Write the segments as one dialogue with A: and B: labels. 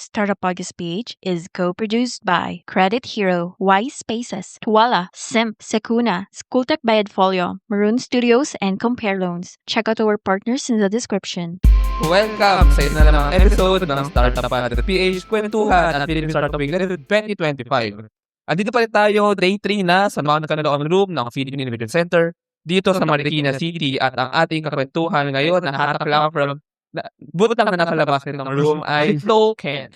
A: Startup August page is co-produced by Credit Hero, Y Spaces, Tuwala, Simp, Secuna, Schooltech by Edfolio, Maroon Studios, and Compare Loans. Check out our partners in the description.
B: Welcome sa isa na namang episode ng Startup August PH Kwentuhan at Philippine Startup Week 2025. Andito pa rin tayo, day 3 na sa mga nakanoong room ng Philippine Innovation Center dito sa Marikina City at ang ating kakwentuhan ngayon na hatak from buto lang na nakalabas ng room ay Token.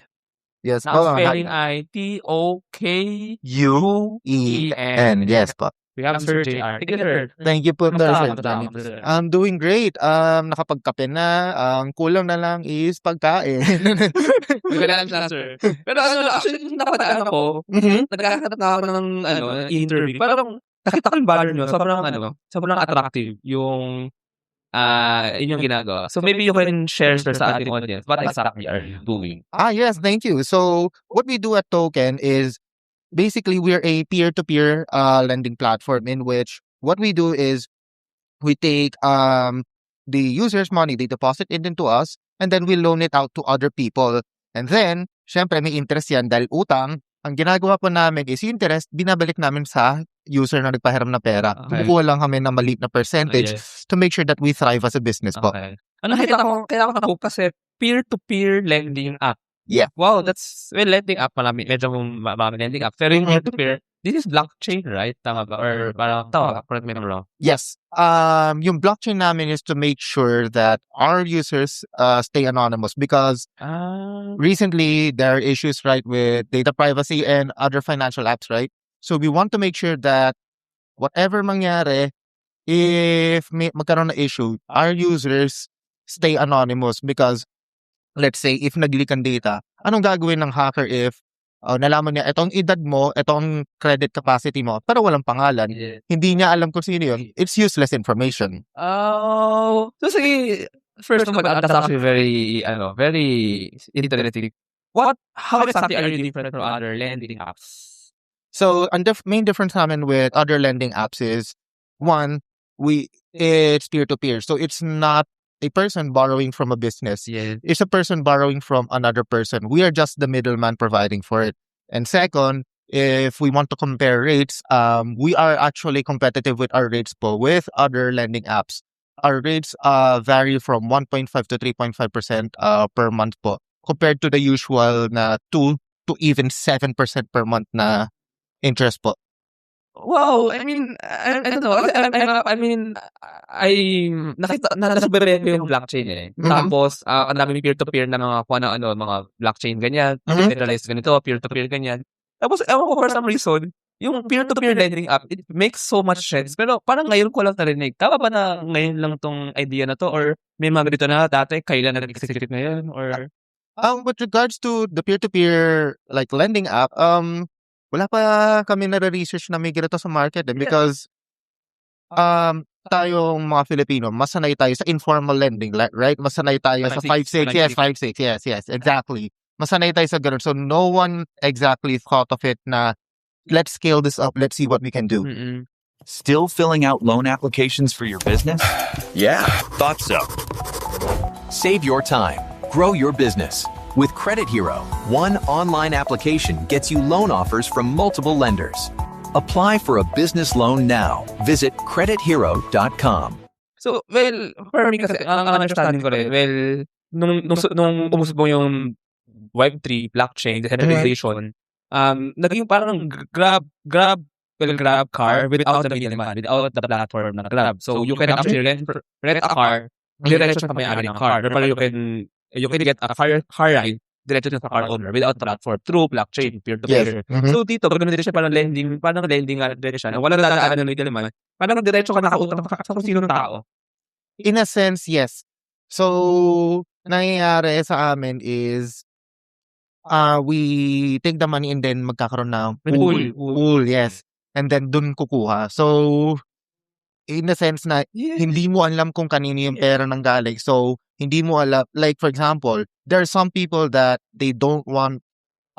C: Yes
B: Now
C: po.
B: spelling ay Token.
C: U-E-N. Yes po.
B: We have Sir JR.
C: Thank you po, sir.
B: Sir.
C: I'm doing great. Nakapagkape na. Ang kulang na lang is pagkain.
B: Hindi ko na alam siya, sir. Pero actually, nung napadaan ako, nagkakaroon na ako ng interview. Parang nakita ko yung banner nyo, sobrang attractive yung inyong ginagawa. So maybe you can share sir, sa ating audience what exactly are you doing?
C: Yes, thank you. So what we do at Token is basically we're a peer-to-peer lending platform in which what we do is we take the user's money, they deposit it into us, and then we loan it out to other people. And then, syempre may interest yan dahil utang. Ang ginagawa po namin is yung interest, binabalik namin sa user na nagpahiram na pera.
B: Okay.
C: Kumukuha lang kami ng maliit na percentage to make sure that we thrive as a business po.
B: Okay. Kailangan ko kasi peer-to-peer lending app.
C: Yeah.
B: Wow, that's lending app marami. Medyo mga lending app. Pero yung peer-to-peer, this is blockchain, right? Tama ba? Or parang tama, correct me if I'm wrong.
C: Yes. Yung blockchain namin is to make sure that our users stay anonymous because recently there are issues, right, with data privacy and other financial apps, right? So we want to make sure that whatever mangyari, if magkaroon na issue, our users stay anonymous because let's say if nag-leak ang data, anong gagawin ng hacker if nalaman niya itong edad mo, itong credit capacity mo, pero walang pangalan.
B: Yeah.
C: Hindi niya alam kung sino yun. It's useless information.
B: Oh, so sige, first of all, that's actually very interesting. How exactly are you different from other lending apps?
C: So, the main difference namin with other lending apps is, one, it's peer-to-peer. So, it's not a person borrowing from a business.
B: Yeah.
C: It's a person borrowing from another person. We are just the middleman providing for it. And second, if we want to compare rates, we are actually competitive with our rates po with other lending apps. Our rates vary from 1.5 to 3.5% per month po, compared to the usual na 2 to even 7% per month na interest po.
B: Wow, I mean, I don't know. Nakita na nasa bebe yung blockchain eh. Tapos, ang dami peer-to-peer na mga blockchain ganyan, decentralized ganito, peer-to-peer ganyan. Tapos, ewan ko for some reason, yung peer-to-peer lending app, it makes so much sense. Pero parang ngayon ko lang narinig. Tama ba na ngayon lang tong idea na to? Or may mga ganito na dati, kailan na nag-execute ngayon? Or
C: With regards to the peer-to-peer like lending app, wala pa kami nare-research na may ganito sa market because tayong mga Filipino, masanay tayo sa informal lending, right? Masanay tayo sa 5-6. Yes, 5-6. Yes, exactly. Masanay tayo sa ganun. So no one exactly thought of it na let's scale this up. Let's see what we can do.
D: Still filling out loan applications for your business? Yeah, thought so. Save your time. Grow your business. With Credit Hero, one online application gets you loan offers from multiple lenders. Apply for a business loan now. Visit credithero.com.
B: So, well, for me kasi, ang understanding ko rin, well, nung umusbong yung Web3, blockchain, decentralization, naging parang grab car without the middleman, without the platform ng Grab. So, you can actually rent a car, diretso sa may-ari ng car. Or you can get a car ride diretso sa car owner without platform through blockchain, peer-to-peer.
C: Yes.
B: So dito, pag diretso siya parang lending nga diretso siya, wala dadaanan ng middleman, parang diretso ka nakautang sa kung sinong tao.
C: In a sense, yes. So, nangyayari sa amin is we take the money and then magkakaroon ng pool, yes. And then dun kukuha. So, in a sense na hindi mo alam kung kanino yung pera nang galing. So, hindi mo alam, like for example, there are some people that they don't want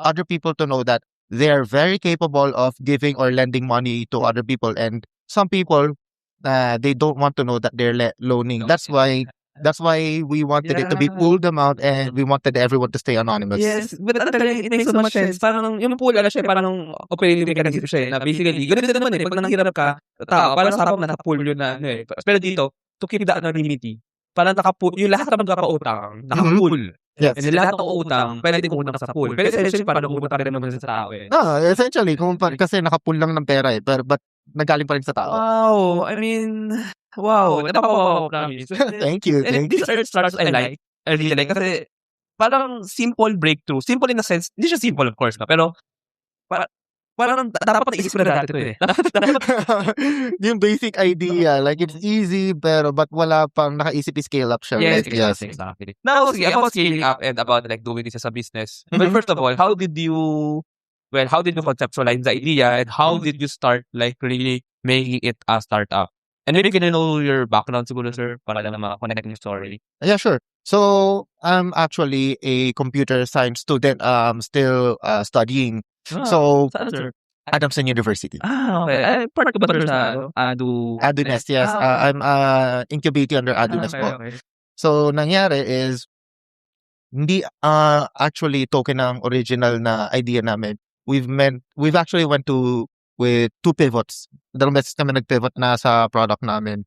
C: other people to know that they're very capable of giving or lending money to other people. And some people, they don't want to know that they're loaning. That's why That's why we wanted it to be
B: Yeah.
C: pulled amount and we wanted everyone to stay anonymous.
B: Yes, but talaga it makes so much sense. Parang yung pool, ano siya, parang operating mechanism siya, na basically, ganun din naman pag nanghirap ka, tao, parang sa harap na naka-pool yun na, pero dito, to keep the anonymity, parang naka-pool, yung lahat ng magkakautang, naka-pool.
C: Yes.
B: And then lahat ng utang, pwede kumutang sa pool. Pero essentially, parang kumutang rin naman sa tao
C: Essentially, kasi nakapool lang ng pera but nagaling pa rin sa tao.
B: Wow, I mean, wow, napapawaw, promise.
C: Thank you.
B: And these are starts I really like, kasi parang simple breakthrough. Simple in a sense, hindi siya simple of course, pero parang dapat naisip na natin ito
C: Yung basic idea, like it's easy but wala pang nakaisip i-scale up siya.
B: Yes,
C: Right?
B: exactly. Now, sige, about scaling up and about like doing this as a business. But first of all, how did you conceptualize the idea and how did you start like really making it a startup? And maybe can I know your background siguro, sir, para lang ma-connect yung story.
C: Yeah, sure. So, I'm actually a computer science student, still studying. So,
B: saan, sir?
C: Adamson University.
B: Okay. Part ko ba sir sa Adu?
C: Adunest, yes. I'm incubating under Adunest po.
B: Okay.
C: So, nangyari is, hindi actually token ang original na idea namin. We've actually went with 2 pivots. Dalawang beses kami nag-pivot na sa product namin.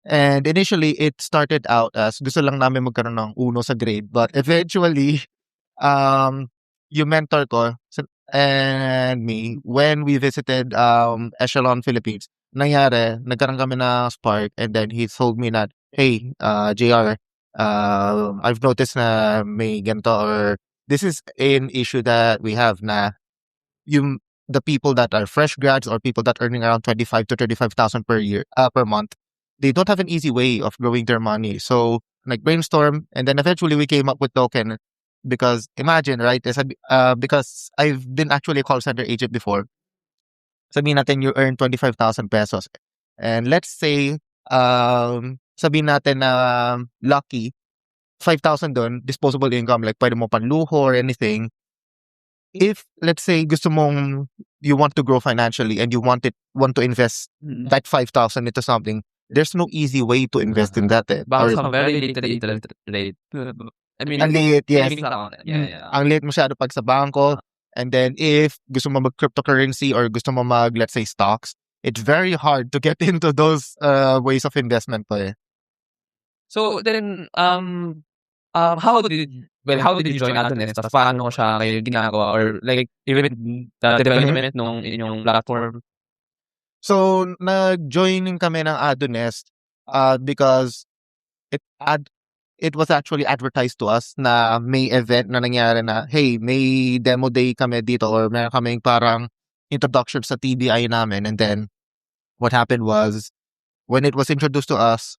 C: And initially, it started out as gusto lang namin magkaroon ng 1 sa grade. But eventually, yung mentor ko and me, when we visited Echelon Philippines, nagkaroon kami na spark, and then he told me that, hey, JR, I've noticed na may ganito, or this is an issue that we have na the people that are fresh grads or people that are earning around 25 to 35,000 per month, they don't have an easy way of growing their money. So, like brainstorm, and then eventually we came up with Token. Because imagine, right? Because I've been actually a call center agent before. Sabihin natin you earn 25,000 pesos. And let's say, sabihin natin na lucky, 5,000 doon, disposable income, like pwede mo panluho or anything. If, let's say, you want to grow financially and you want to invest that 5,000 into something, there's no easy way to invest in that.
B: Baka sa very late. I mean,
C: ang liit, yes.
B: Yeah.
C: Ang liit masyado pag sa bangko. And then if gusto mo mag-cryptocurrency or gusto mo let's say, stocks, it's very hard to get into those ways of investment po eh.
B: So then, how did you join Adunest? Tapos paano siya kayo ginagawa? Or like, even the development ng inyong platform?
C: So, nag-join kami ng Adunest because it was actually advertised to us na may event na nangyari na, hey, may demo day kami dito or meron kaming parang introduction sa TBI namin. And then, what happened was, when it was introduced to us,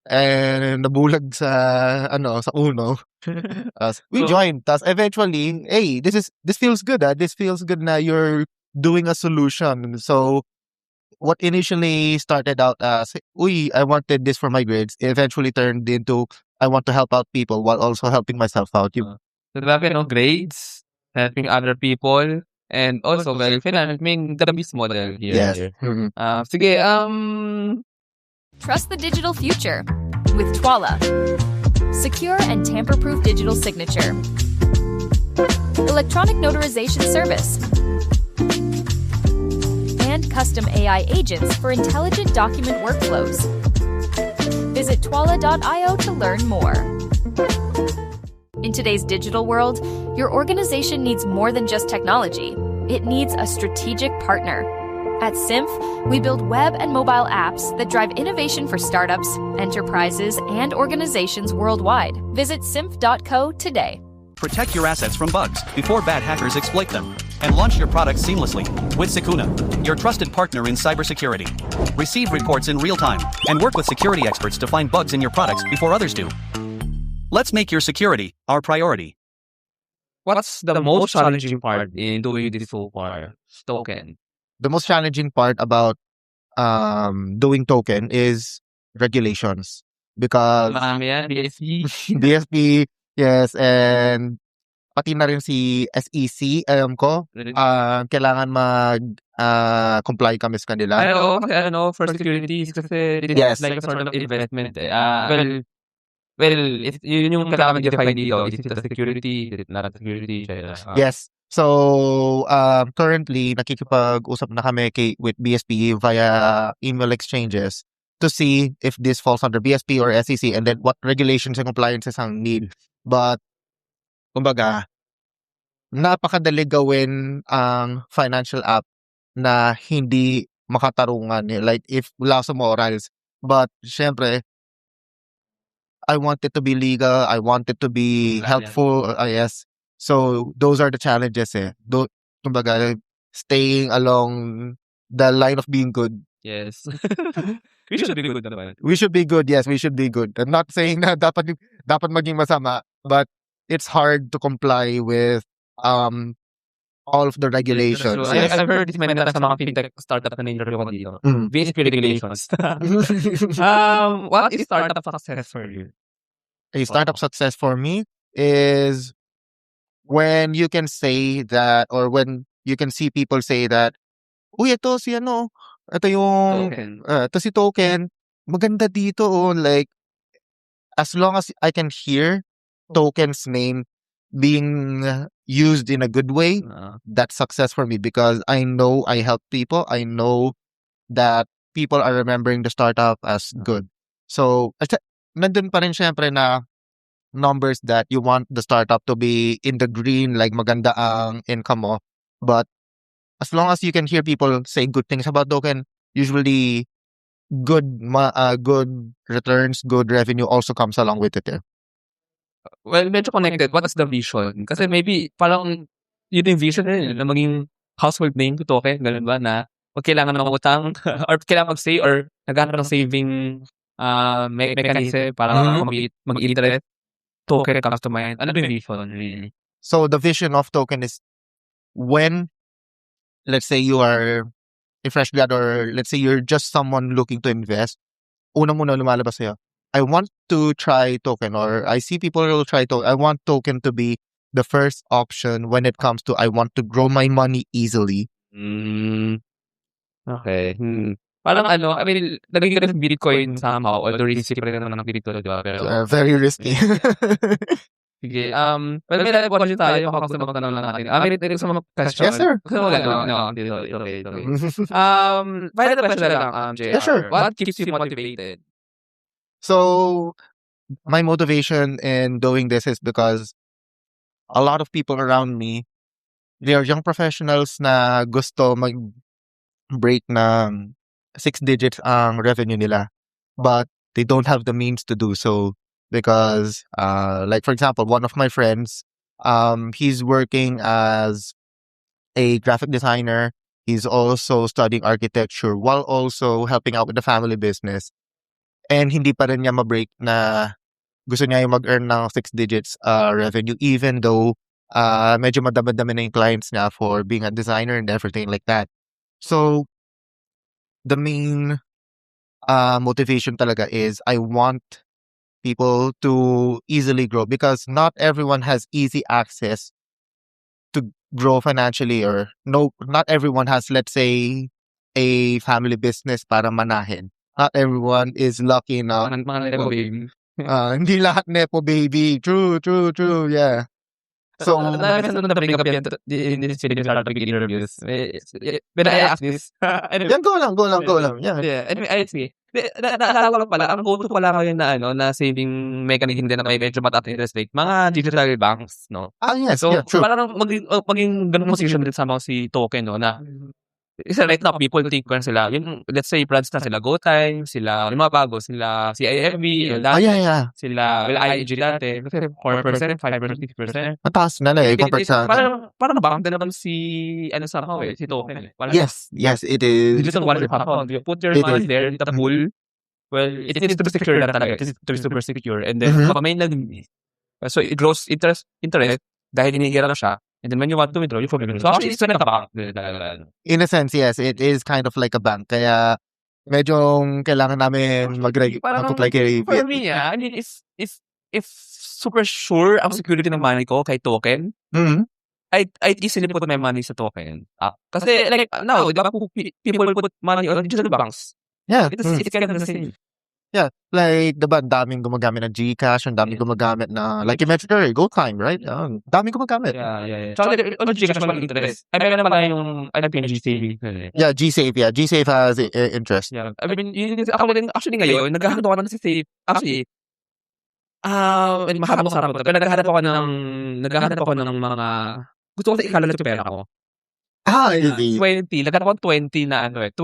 C: and nabulag sa uno, we joined. Tas eventually, hey, this feels good. This feels good na you're doing a solution. So, what initially started out as, I wanted this for my grades, eventually turned into, I want to help out people while also helping myself out.
B: So, diba, grades, helping other people, and also, financing the business model here.
C: Yes.
B: Sige,
E: Trust the digital future with Twala. Secure and tamper-proof digital signature. Electronic notarization service. And custom AI agents for intelligent document workflows. Visit twala.io to learn more. In today's digital world, your organization needs more than just technology. It needs a strategic partner. At Symph, we build web and mobile apps that drive innovation for startups, enterprises, and organizations worldwide. Visit symph.co today.
F: Protect your assets from bugs before bad hackers exploit them. And launch your products seamlessly with Secuna, your trusted partner in cybersecurity. Receive reports in real time and work with security experts to find bugs in your products before others do. Let's make your security our priority.
B: What's the most challenging part in doing this so far? Token.
C: The most challenging part about doing Token is regulations. Because
B: Marami yan, BSP.
C: DSP, yes, and pati na rin si SEC, alam ko, kailangan comply kami sa kanila.
B: Oo, kasi for securities, kasi
C: Yes.
B: like a sort of investment. yun yung kailangan i-define dito. Is it the security? Is it not security?
C: Yes. So, currently, nakikipag-usap na kami with BSP via email exchanges to see if this falls under BSP or SEC and then what regulations and compliances ang need. But, kumbaga, napakadali gawin ang financial app na hindi makatarungan. Like, if wala sa morals. But, syempre, I want it to be legal. I want it to be helpful. Yes. So, those are the challenges kumbaga, staying along the line of being good.
B: Yes. We should be good naman.
C: We should be good. Yes, we should be good. I'm not saying na dapat maging masama, but it's hard to comply with all of the regulations.
B: So, I've heard this many times sa mga fintech startup na interview ko dito. BSP regulations. What is startup success for you?
C: A startup success for me is when you can say that, or when you can see people say that, uy, ito si ito yung, ito si Token, maganda dito, like, as long as I can hear Token's name being used in a good way, that's success for me because I know I help people. I know that people are remembering the startup as good. So, nandun pa rin syempre na numbers that you want the startup to be in the green, like maganda ang income mo. But as long as you can hear people say good things about Token, usually good returns, good revenue also comes along with it.
B: Well, medyo connected. What is the vision? Kasi maybe parang yun yung vision na maging household name to Token. Ganun ba na wag kailangan ng utang or kailangan mag-save or naghanap ng saving mechanism para mag-internet. Token comes to mind. Ano yung vision really?
C: So the vision of Token is when, let's say you are a fresh grad or let's say you're just someone looking to invest, unang-una lumalabas sa'yo, I want to try Token, or I see people will try Token. I want Token to be the first option when it comes to I want to grow my money easily.
B: Okay. Parang I mean, naging ka ng Bitcoin somehow, although risky pa rin naman ng Bitcoin, di ba? Pero,
C: very risky.
B: sige, well, may live watch tayo, ako sa mga tanong lang natin. May sa mga question.
C: Yes, sir.
B: Okay. Final question na lang, JR.
C: Yes, sir.
B: What keeps you motivated?
C: So, my motivation in doing this is because a lot of people around me, they are young professionals na gusto mag-break ng 6 digits ang revenue nila, but they don't have the means to do so because, like for example, one of my friends, he's working as a graphic designer. He's also studying architecture while also helping out with the family business. And hindi pa rin niya ma-break na gusto niya yung mag-earn ng 6 digits revenue even though medyo madami-dami na yung clients niya for being a designer and everything like that. So, the main motivation talaga is I want people to easily grow because not everyone has easy access to grow financially, or not everyone has, let's say, a family business para manahin. Not everyone is lucky enough.
B: Mga nepo baby.
C: Hindi lahat nepo baby. True, yeah. So,
B: na-bring up yan in this video startup interviews. When I ask this,
C: yan, go lang.
B: Yeah. Anyway, sige. Naalala ko pala, ang go-to pala ngayon na saving mechanism din na may medyo mataas interest rate, mga digital banks, no?
C: Yes,
B: so,
C: yeah, true.
B: parang maging ganung position din sa mga si Token, no, na isa right now, people think kung sila, yung, let's say, brands na sila GoTime, sila, yung mga bago, sila CIFB, sila, IG dati, kasi 4%, 5%, 50%.
C: Mataas na eh, compared sa...
B: Parang bank na naman si Token.
C: Yes, it is.
B: Digital wallet account. You put your money there, the pool, well, it needs to be secure na talaga. It needs to be super secure. And then, may so, it grows interest, dahil hinihira na siya. And then when you want to withdraw, you forget. So actually, it's like a bank.
C: In a sense, yes, it is kind of like a bank. Kaya medyo kailangan namin mag-comply kay...
B: For me, I mean, if super sure ang security ng money ko kay Token, I'd easily put my money sa Token. Kasi like now, people put money on digital banks.
C: Yeah.
B: It's kind of the same.
C: Yeah, like, diba, ang daming gumagamit ng GCash, ang daming gumagamit na, like you mentioned earlier, GoTime, right? Daming gumagamit.
B: Yeah. Tsaka Gcash walang interest. Ay, meron naman tayong, GSave.
C: Yeah, GSave, GSave has interest.
B: Yeah. I mean, actually ngayon, naghahanap ako ng save. Actually, mahabang sarap ko. Pero naghahanap ako ng mga, gusto ko kasi ikalat yung pera ko.
C: Easy.
B: 20, naghanap ako 20 na 20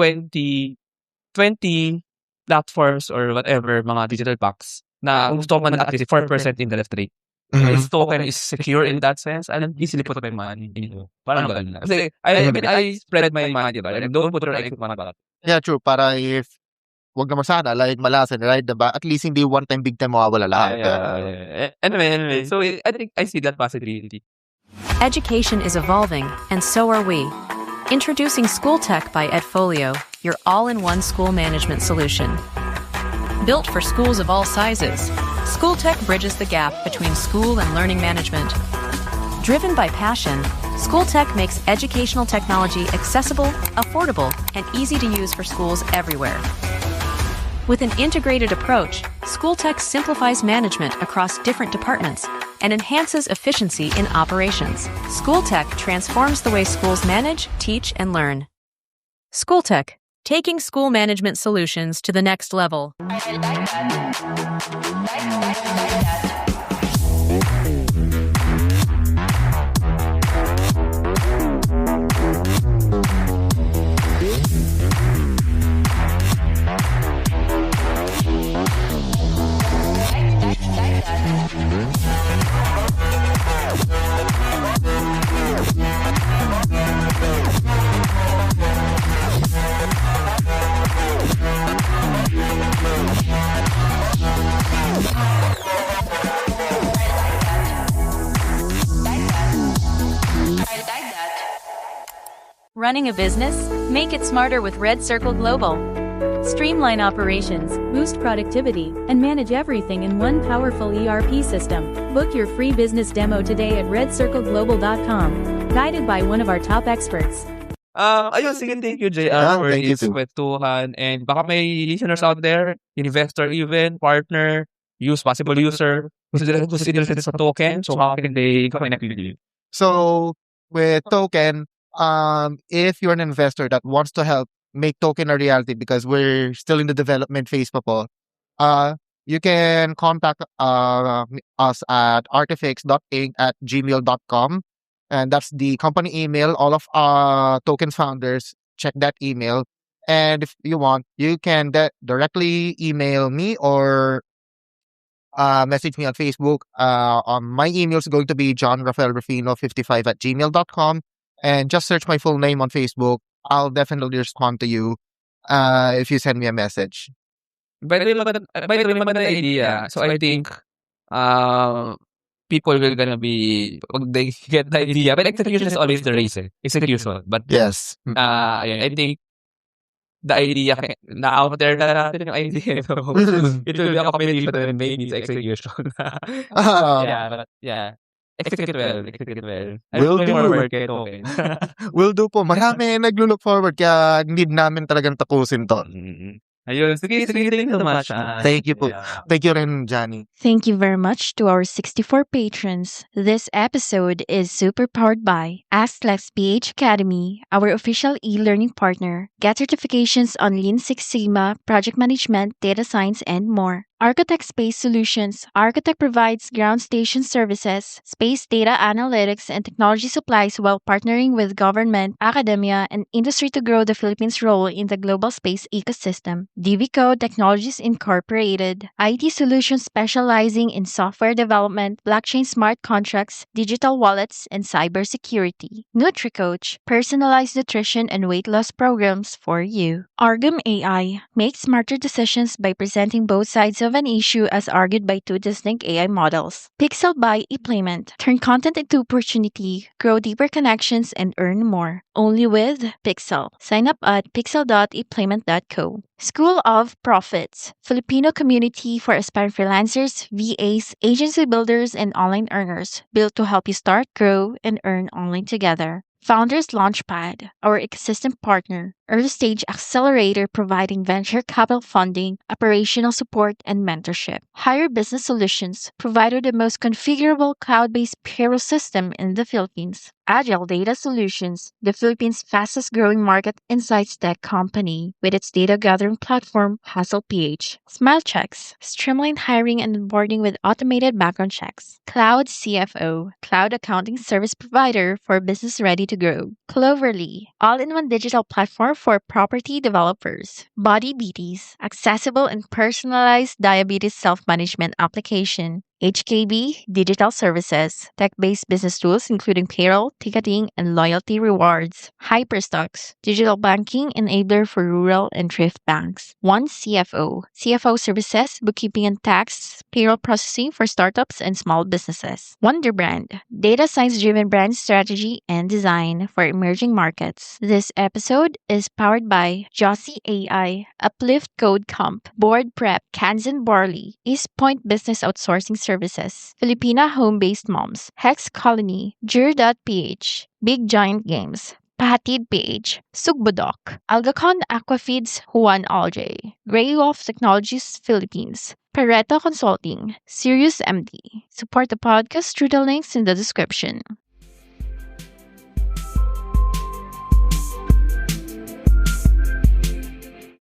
B: platforms or whatever, mga digital packs na gusto ko man at least 4% interest rate. Its token is secure in that sense. I don't easily put my money in. Parang ganun. Kasi I spread my money, diba? And don't put your eggs in one basket.
C: Yeah, true. Para if wag naman sana, like malasan, right? Diba? At least hindi one time, big time mawawala lahat.
B: Yeah. Anyway. So I think I see that possibility.
G: Education is evolving, and so are we. Introducing School Tech by Edfolio, your all-in-one school management solution. Built for schools of all sizes, School Tech bridges the gap between school and learning management. Driven by passion, School Tech makes educational technology accessible, affordable, and easy to use for schools everywhere. With an integrated approach, School Tech simplifies management across different departments and enhances efficiency in operations. School Tech transforms the way schools manage, teach, and learn. School Tech, taking school management solutions to the next level.
E: Running a business? Make it smarter with Red Circle Global. Streamline operations, boost productivity, and manage everything in one powerful ERP system. Book your free business demo today at redcircleglobal.com, guided by one of our top experts.
B: Ayun, sige, thank you, JR, for
C: thank you
B: this
C: too.
B: kwentuhan. And baka may listeners out there, investor even, partner, possible user, who's interested sa token, so how can they connect with you?
C: So with Token, if you're an investor that wants to help make Token a reality, because we're still in the development phase pa po, you can contact us at artifix.inc@gmail.com, and that's the company email. All of our Token founders check that email, and if you want, you can directly email me or message me on Facebook. My email is going to be johnrafaelrufino55@gmail.com, and just search my full name on Facebook. I'll definitely respond to you if you send me a message.
B: By the way, maganda idea. So I think people will gonna be, pag they get the idea, but execution is always the race. Execution. But
C: Yes.
B: ayun, I think the idea na out there na natin yung idea. So, it will be a combination and maybe it's execution. Yeah. Execute well.
C: Will do.
B: More work kayo, okay.
C: Will do po. Marami naglo-look forward, kaya need namin talagang tapusin to.
B: Ayun, sige, thank you so much.
C: Thank you po. Thank you rin, Johnny.
A: Thank you very much to our 64 patrons. This episode is super powered by AskLex PH Academy, our official e-learning partner. Get certifications on Lean Six Sigma, project management, data science, and more. Architect Space Solutions. Architect provides ground station services, space data analytics, and technology supplies while partnering with government, academia, and industry to grow the Philippines' role in the global space ecosystem. DVCO Technologies Incorporated. IT Solutions specializing in software development, blockchain smart contracts, digital wallets, and cybersecurity. NutriCoach. Personalized nutrition and weight loss programs for you. Argum AI. Make smarter decisions by presenting both sides of an issue as argued by two distinct AI models. Pixel by ePlayment. Turn content into opportunity, grow deeper connections, and earn more. Only with Pixel. Sign up at pixel.eplayment.co. School of Profits. Filipino community for aspiring freelancers, VAs, agency builders, and online earners. Built to help you start, grow, and earn online together. Founders Launchpad, our ecosystem partner, early stage accelerator providing venture capital funding, operational support, and mentorship. Hire Business Solutions, provider the most configurable cloud-based payroll system in the Philippines. Agile Data Solutions, the Philippines' fastest growing market insights tech company with its data gathering platform, HustlePH. SmileChecks, streamline hiring and onboarding with automated background checks. Cloud CFO, cloud accounting service provider for business ready to grow. Cloverly, all-in-one digital platform for property developers. Body Beaties, accessible and personalized diabetes self-management application. HKB Digital Services, tech-based business tools including payroll, ticketing, and loyalty rewards. Hyperstocks, digital banking enabler for rural and thrift banks. One CFO, CFO services, bookkeeping and tax, payroll processing for startups and small businesses. Wonder Brand, data science-driven brand strategy and design for emerging markets. This episode is powered by Josie AI, Uplift Code Comp, Board Prep, Kansan Barley, East Point Business Outsourcing Services, Filipina Home-Based Moms, Hex Colony, Jur.ph, Big Giant Games, Patid PH, Sugbodok, Algacon Aquafeeds, Juan Alj, Grey Wolf Technologies Philippines, Pareto Consulting, Sirius MD. Support the podcast through the links in the description.